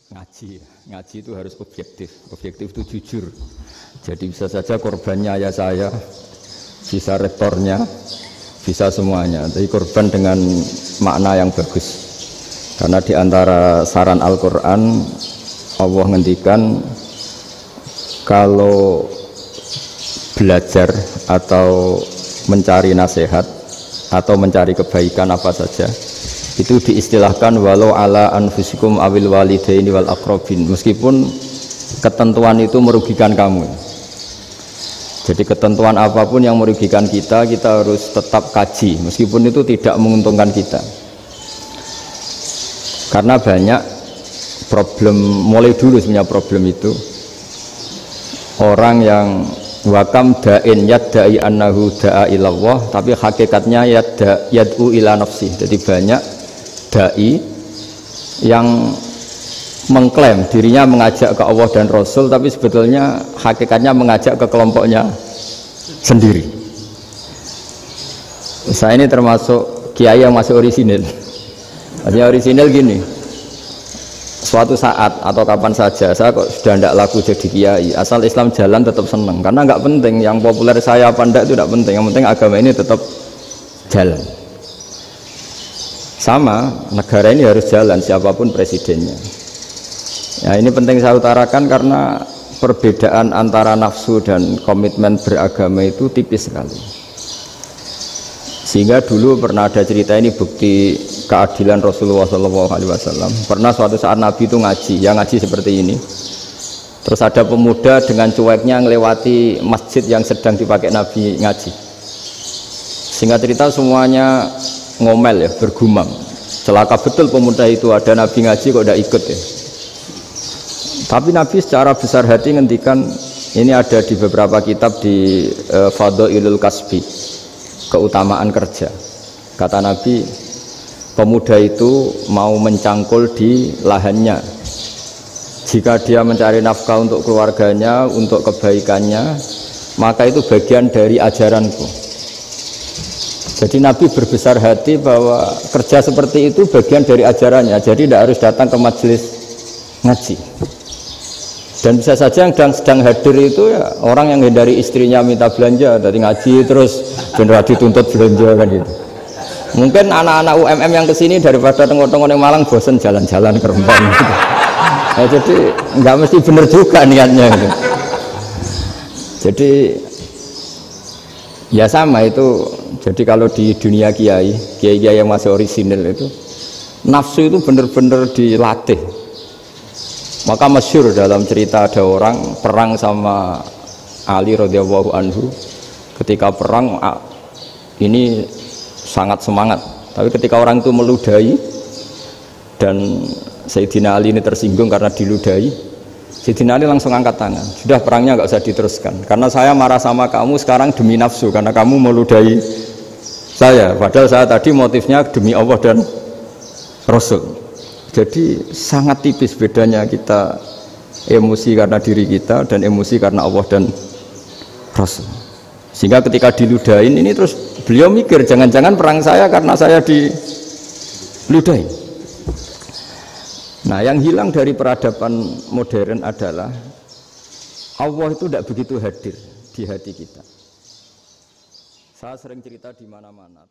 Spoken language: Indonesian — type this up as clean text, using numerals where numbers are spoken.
Ngaji itu harus objektif. Objektif itu jujur. Jadi bisa saja korbannya ayah saya, bisa rektornya, bisa semuanya. Tapi korban dengan makna yang bagus. Karena di antara saran Al-Quran, Allah ngendikan kalau belajar atau mencari nasihat atau mencari kebaikan apa saja, itu diistilahkan walau ala anfusikum awil walidaini wal aqrabin, meskipun ketentuan itu merugikan kamu. Jadi ketentuan apapun yang merugikan kita, kita harus tetap kaji meskipun itu tidak menguntungkan kita. Karena banyak problem, mulai dulu sebenarnya problem itu orang yang wakam da'in yadda'i annahu da'a ilallah tapi hakikatnya yad'u ila nafsih. Jadi banyak da'i yang mengklaim dirinya mengajak ke Allah dan Rasul tapi sebetulnya hakikatnya mengajak ke kelompoknya sendiri. Saya ini termasuk kiai yang masih orisinil. Artinya orisinil gini, suatu saat atau kapan saja saya kok sudah tidak laku jadi kiai, asal Islam jalan tetap senang, karena nggak penting yang populer saya apa enggak itu tidak penting, yang penting agama ini tetap jalan. Sama, negara ini harus jalan siapapun presidennya. Ya ini penting saya utarakan karena perbedaan antara nafsu dan komitmen beragama itu tipis sekali. Sehingga dulu pernah ada cerita, ini bukti keadilan Rasulullah SAW. Pernah suatu saat Nabi itu ngaji, yang ngaji seperti ini. Terus ada pemuda dengan cueknya ngelewati masjid yang sedang dipakai Nabi ngaji. Sehingga cerita semuanya ngomel ya, bergumam. Celaka betul pemuda itu, ada Nabi ngaji kok tidak ikut ya. Tapi Nabi secara besar hati ngendikan, ini ada di beberapa kitab di Fadhailul Kasbi, keutamaan kerja. Kata Nabi, pemuda itu mau mencangkul di lahannya. Jika dia mencari nafkah untuk keluarganya, untuk kebaikannya, maka itu bagian dari ajaranku. Jadi Nabi berbesar hati bahwa kerja seperti itu bagian dari ajarannya. Jadi tidak harus datang ke majelis ngaji. Dan bisa saja yang sedang hadir itu ya orang yang hindari istrinya minta belanja, dari ngaji terus benar dituntut belanja kan gitu. Mungkin anak-anak UMM yang kesini daripada tengok-tengok yang Malang bosen jalan-jalan ke Rembang gitu. Ya, jadi nggak mesti benar juga niatnya gitu. Jadi ya sama itu. Jadi kalau di dunia kiai yang masih orisinil itu nafsu itu benar-benar dilatih. Maka masyhur dalam cerita ada orang perang sama Ali radhiyallahu anhu. Ketika perang ini sangat semangat, tapi ketika orang itu meludahi dan Sayyidina Ali ini tersinggung karena diludahi, Sayyidina Ali langsung angkat tangan, sudah perangnya nggak usah diteruskan karena saya marah sama kamu sekarang demi nafsu karena kamu meludahi saya, padahal saya tadi motifnya demi Allah dan Rasul. Jadi sangat tipis bedanya kita emosi karena diri kita dan emosi karena Allah dan Rasul. Sehingga ketika diludahin ini terus beliau mikir jangan-jangan perang saya karena saya diludahin. Nah yang hilang dari peradaban modern adalah Allah itu tidak begitu hadir di hati kita. Saya sering cerita di mana-mana.